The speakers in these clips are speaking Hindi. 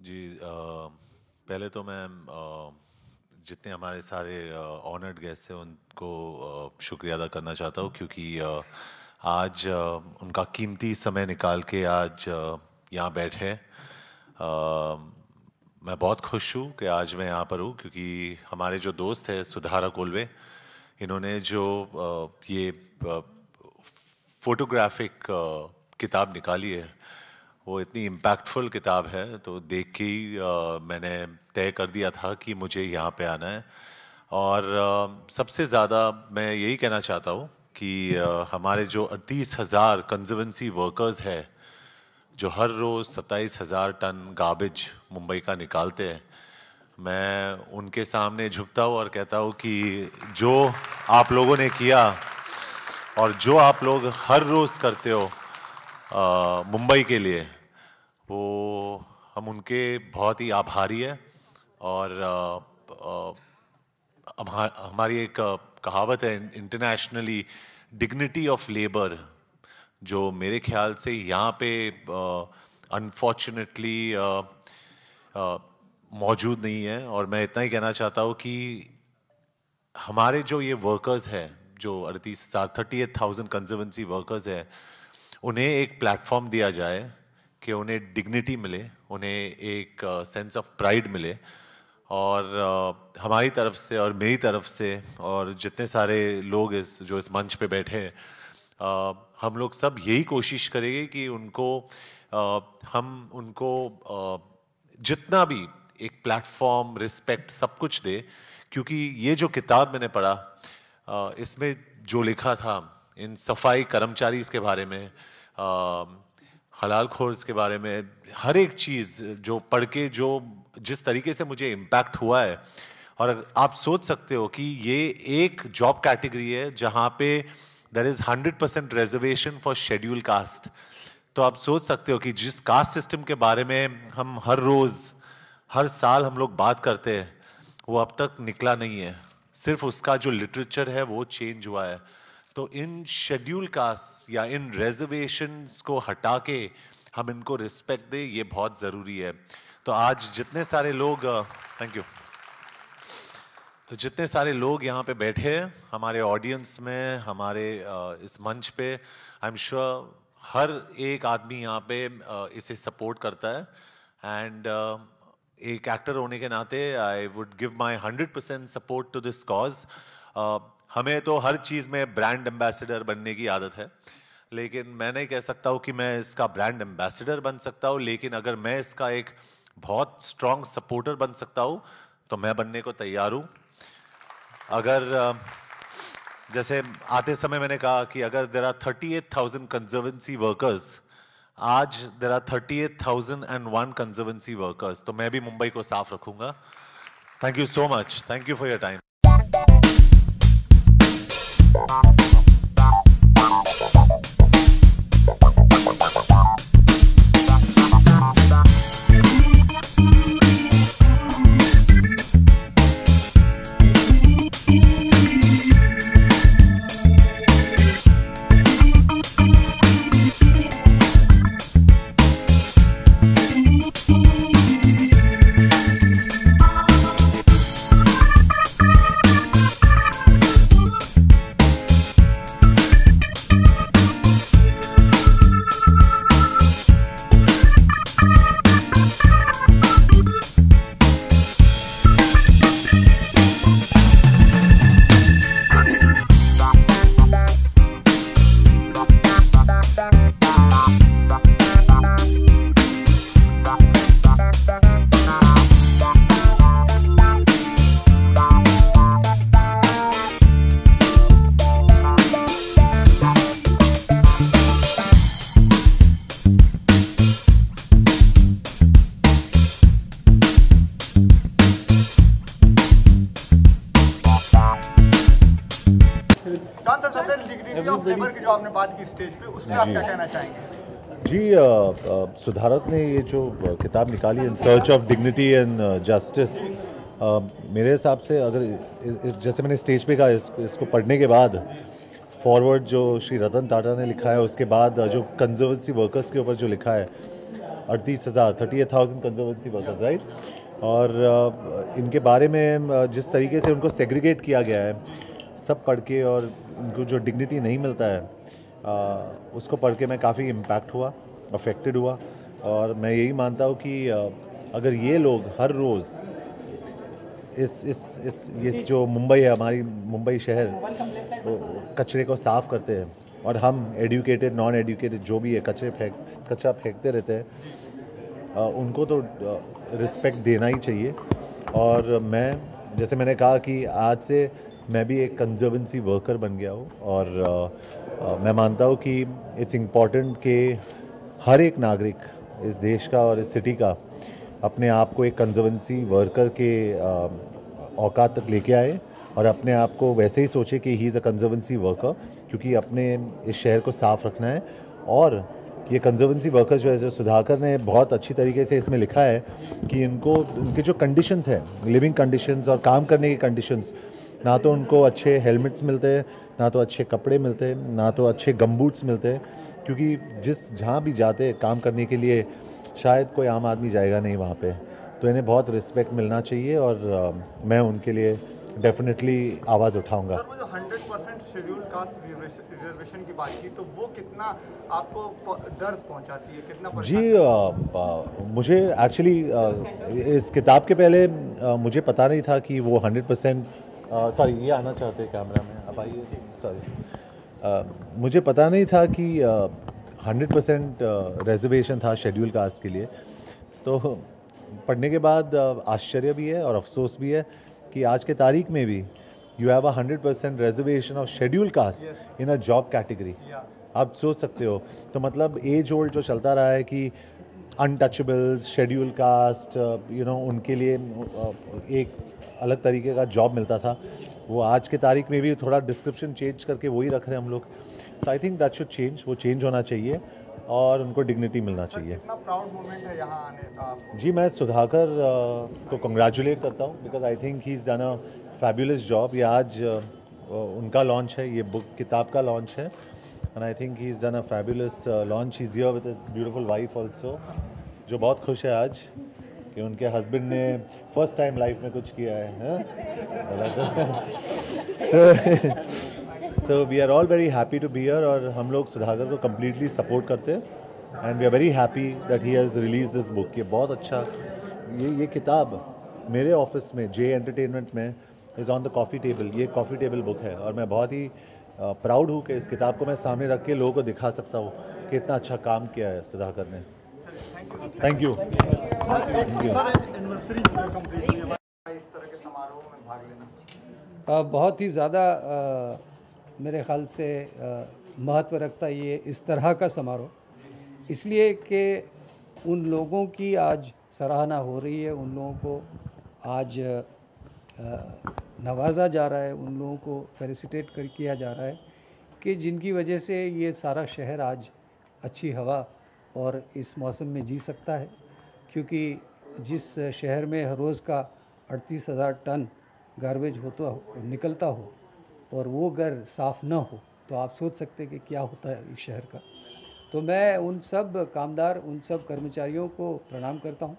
जी पहले तो मैं जितने हमारे सारे ऑनर्ड गेस्ट हैं उनको शुक्रिया अदा करना चाहता हूँ क्योंकि आज उनका कीमती समय निकाल के आज यहाँ बैठे हैं। मैं बहुत खुश हूँ कि आज मैं यहाँ पर हूँ क्योंकि हमारे जो दोस्त हैं सुधारा कोलवे, इन्होंने जो ये फोटोग्राफिक किताब निकाली है वो इतनी इम्पैक्टफुल किताब है, तो देख के ही मैंने तय कर दिया था कि मुझे यहाँ पे आना है। और सबसे ज़्यादा मैं यही कहना चाहता हूँ कि हमारे जो 38,000 कंजर्वेंसी वर्कर्स हैं जो हर रोज़ 27,000 टन गार्बेज मुंबई का निकालते हैं, मैं उनके सामने झुकता हूँ और कहता हूँ कि जो आप लोगों ने किया और जो आप लोग हर रोज़ करते हो मुंबई के लिए, वो हम उनके बहुत ही आभारी है। और हमारी एक कहावत है इंटरनेशनली, डिग्निटी ऑफ लेबर, जो मेरे ख्याल से यहाँ पे अनफॉर्चुनेटली मौजूद नहीं है। और मैं इतना ही कहना चाहता हूँ कि हमारे जो ये वर्कर्स हैं, जो 38,000 कंजर्वेंसी वर्कर्स हैं, उन्हें एक प्लेटफॉर्म दिया जाए कि उन्हें डिग्निटी मिले, उन्हें एक सेंस ऑफ प्राइड मिले। और हमारी तरफ से और मेरी तरफ से और जितने सारे लोग इस मंच पे बैठे हैं, हम लोग सब यही कोशिश करेंगे कि हम उनको जितना भी एक प्लेटफॉर्म, रिस्पेक्ट, सब कुछ दे। क्योंकि ये जो किताब मैंने पढ़ा, इसमें जो लिखा था इन सफाई कर्मचारी के बारे में, हलाल खोर्स के बारे में, हर एक चीज़ जो पढ़ के जो जिस तरीके से मुझे इम्पैक्ट हुआ है। और आप सोच सकते हो कि ये एक जॉब कैटेगरी है जहाँ पे there is 100% reservation for schedule caste. तो आप सोच सकते हो कि जिस कास्ट सिस्टम के बारे में हम हर रोज़ हर साल हम लोग बात करते हैं, वो अब तक निकला नहीं है। सिर्फ उसका जो लिटरेचर है वो चेंज हुआ है। तो इन शेड्यूल कास्ट या इन रिजर्वेशंस को हटा के हम इनको रिस्पेक्ट दें, ये बहुत ज़रूरी है। तो आज जितने सारे लोग थैंक यू, तो जितने सारे लोग यहाँ पे बैठे हैं हमारे ऑडियंस में, हमारे इस मंच पे, आई एम श्योर हर एक आदमी यहाँ पे इसे सपोर्ट करता है। एंड एक एक्टर होने के नाते I would give my 100% support to this cause. हमें तो हर चीज़ में ब्रांड एम्बेसडर बनने की आदत है, लेकिन मैं नहीं कह सकता हूँ कि मैं इसका ब्रांड एम्बेसडर बन सकता हूँ। लेकिन अगर मैं इसका एक बहुत स्ट्रॉन्ग सपोर्टर बन सकता हूँ तो मैं बनने को तैयार हूँ। अगर जैसे आते समय मैंने कहा कि अगर देर आर 38,000 कंजर्वेंसी वर्कर्स, आज देर आर 38,001 कंजर्वेंसी वर्कर्स, तो मैं भी मुंबई को साफ रखूंगा। Thank you so much, thank you for your time. जो आपने बात की स्टेज पे, उसमें आप क्या कहना चाहेंगे? जी सुधारक ने ये जो किताब निकाली in search of dignity and justice, मेरे हिसाब से अगर जैसे मैंने स्टेज पे कहा, इसको पढ़ने के बाद फॉरवर्ड जो श्री रतन टाटा ने लिखा है, उसके बाद जो कंजर्वेंसी वर्कर्स के ऊपर जो लिखा है, 38,000 कंजर्वेंसी वर्कर्स, राइट। और इनके बारे में जिस तरीके से उनको सेग्रीगेट किया गया है, सब पढ़ के, और इनको जो डिग्निटी नहीं मिलता है उसको पढ़ के मैं काफ़ी इम्पैक्ट हुआ, अफेक्टेड हुआ। और मैं यही मानता हूँ कि अगर ये लोग हर रोज़ ये जो मुंबई है, हमारी मुंबई शहर, तो कचरे को साफ़ करते हैं, और हम एडुकेटेड नॉन एडुकेटेड जो भी है कचरा फेंकते रहते हैं, उनको तो रिस्पेक्ट देना ही चाहिए। और मैं, जैसे मैंने कहा कि आज से मैं भी एक कंजर्वेंसी वर्कर बन गया हूँ, और मैं मानता हूँ कि इट्स इम्पॉर्टेंट कि हर एक नागरिक इस देश का और इस सिटी का अपने आप को एक कंजर्वेंसी वर्कर के औकात तक लेके आए, और अपने आप को वैसे ही सोचे कि he is a conservancy worker, क्योंकि अपने इस शहर को साफ़ रखना है। और ये कंजर्वेंसी वर्कर जो है, जो सुधाकर ने बहुत अच्छी तरीके से इसमें लिखा है कि उनके जो कंडीशंस हैं, लिविंग कंडीशंस और काम करने की कंडीशंस, ना तो उनको अच्छे हेलमेट्स मिलते हैं, ना तो अच्छे कपड़े मिलते हैं, ना तो अच्छे गमबूट्स मिलते हैं, क्योंकि जहाँ भी जाते हैं काम करने के लिए, शायद कोई आम आदमी जाएगा नहीं वहाँ पे। तो इन्हें बहुत रिस्पेक्ट मिलना चाहिए, और मैं उनके लिए डेफिनेटली आवाज़ उठाऊंगा। सर, वो जो 100% शेड्यूल कास्ट रिजर्वेशन की बात की, तो वो कितना आपको डर पहुंचाती है, कितना जी, मुझे एक्चुअली इस किताब के पहले मुझे पता नहीं था कि वो 100%, सॉरी ये आना चाहते हैं कैमरा में, अब आइए, सॉरी, मुझे पता नहीं था कि 100% रिजर्वेशन था शेड्यूल कास्ट के लिए। तो पढ़ने के बाद आश्चर्य भी है और अफसोस भी है कि आज के तारीख में भी you have 100% reservation of schedule caste in a job category. आप सोच सकते हो, तो मतलब एज ओल्ड जो चलता रहा है कि अनटचेबल्स, शेड्यूल कास्ट, उनके लिए एक अलग तरीके का जॉब मिलता था, वो आज के तारीख में भी थोड़ा डिस्क्रिप्शन चेंज करके वही रख रहे हैं हम लोग। So I think that should change, वो चेंज होना चाहिए और उनको डिग्निटी मिलना चाहिए। कितना प्राउड मोमेंट है यहाँ आने का आपको? जी, मैं सुधाकर को कंग्रेचुलेट करता हूँ, because I think he is done a fabulous job. ये आज उनका लॉन्च है, ये बुक किताब का लॉन्च है, and I think he is done a fabulous launch. He is here with his beautiful wife also, जो बहुत खुश है आज कि उनके हस्बैंड ने फर्स्ट टाइम लाइफ में कुछ किया है। So we are all very happy to be here, और हम लोग सुधाकर को कम्प्लीटली सपोर्ट करते हैं, and we are very happy that he has release this book. ये बहुत अच्छा, ये किताब मेरे ऑफिस में जे एंटरटेनमेंट में is on the coffee table. ये कॉफ़ी टेबल बुक है, और मैं बहुत ही प्राउड हूँ कि इस किताब को मैं सामने रख के लोगों को दिखा सकता हूँ कि इतना अच्छा काम किया है सुधाकर ने। Thank you. Sir, anniversary complete हुई है, इस तरह के समारोह में भाग लेना बहुत ही ज़्यादा मेरे ख़्याल से महत्व रखता है ये इस तरह का समारोह, इसलिए कि उन लोगों की आज सराहना हो रही है, उन लोगों को आज नवाजा जा रहा है, उन लोगों को फेलिसिटेट किया जा रहा है कि जिनकी वजह से ये सारा शहर आज अच्छी हवा और इस मौसम में जी सकता है। क्योंकि जिस शहर में हर रोज़ का 38,000 टन गार्बेज निकलता हो और वो अगर साफ़ न हो, तो आप सोच सकते हैं कि क्या होता है इस शहर का। तो मैं उन सब कामदार, उन सब कर्मचारियों को प्रणाम करता हूं,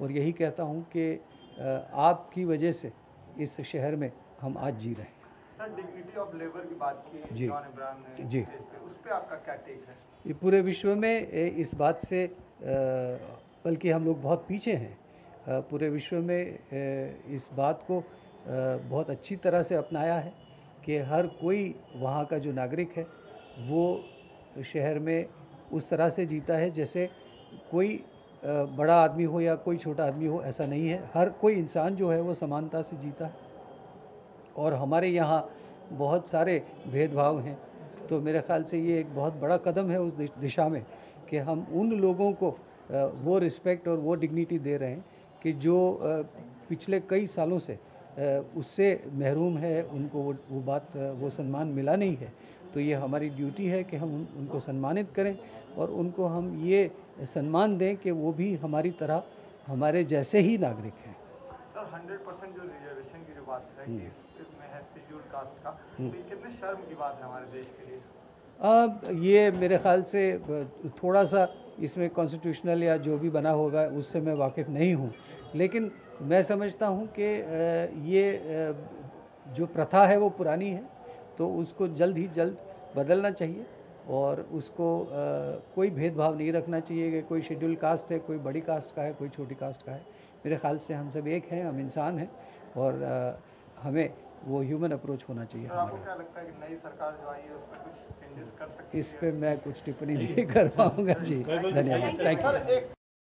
और यही कहता हूं कि आपकी वजह से इस शहर में हम आज जी रहे हैं। सर, डिग्निटी ऑफ लेबर की बात की जी, जॉन इब्राहिम ने जी, उस पे आपका क्या टेक है? ये पूरे विश्व में इस बात से, बल्कि हम लोग बहुत पीछे हैं, पूरे विश्व में इस बात को बहुत अच्छी तरह से अपनाया है कि हर कोई वहाँ का जो नागरिक है वो शहर में उस तरह से जीता है जैसे कोई बड़ा आदमी हो या कोई छोटा आदमी हो, ऐसा नहीं है। हर कोई इंसान जो है वो समानता से जीता है, और हमारे यहाँ बहुत सारे भेदभाव हैं। तो मेरे ख़्याल से ये एक बहुत बड़ा कदम है उस दिशा में कि हम उन लोगों को वो रिस्पेक्ट और वो डिग्निटी दे रहे हैं कि जो पिछले कई सालों से उससे महरूम है, उनको वो सम्मान मिला नहीं है। तो ये हमारी ड्यूटी है कि हम उनको सम्मानित करें और उनको हम ये सम्मान दें कि वो भी हमारी तरह हमारे जैसे ही नागरिक हैं। सर, 100% जो रिजर्वेशन की जो बात है कि इसमें है शेड्यूल कास्ट का, तो ये कितने शर्म की बात है हमारे देश के लिए? ये मेरे ख़्याल से थोड़ा सा इसमें कॉन्स्टिट्यूशनल या जो भी बना होगा उससे मैं वाकिफ़ नहीं हूँ, लेकिन मैं समझता हूँ कि ये जो प्रथा है वो पुरानी है, तो उसको जल्द ही जल्द बदलना चाहिए और उसको कोई भेदभाव नहीं रखना चाहिए कि कोई शेड्यूल कास्ट है, कोई बड़ी कास्ट का है, कोई छोटी कास्ट का है। मेरे ख़्याल से हम सब एक हैं, हम इंसान हैं और हमें वो ह्यूमन अप्रोच होना चाहिए। आपको क्या लगता है कि नई सरकार जो आई है उसमें कुछ चेंजेस कर सकती है? इस पे मैं कुछ टिप्पणी नहीं कर पाऊँगा जी। धन्यवाद। Thank you.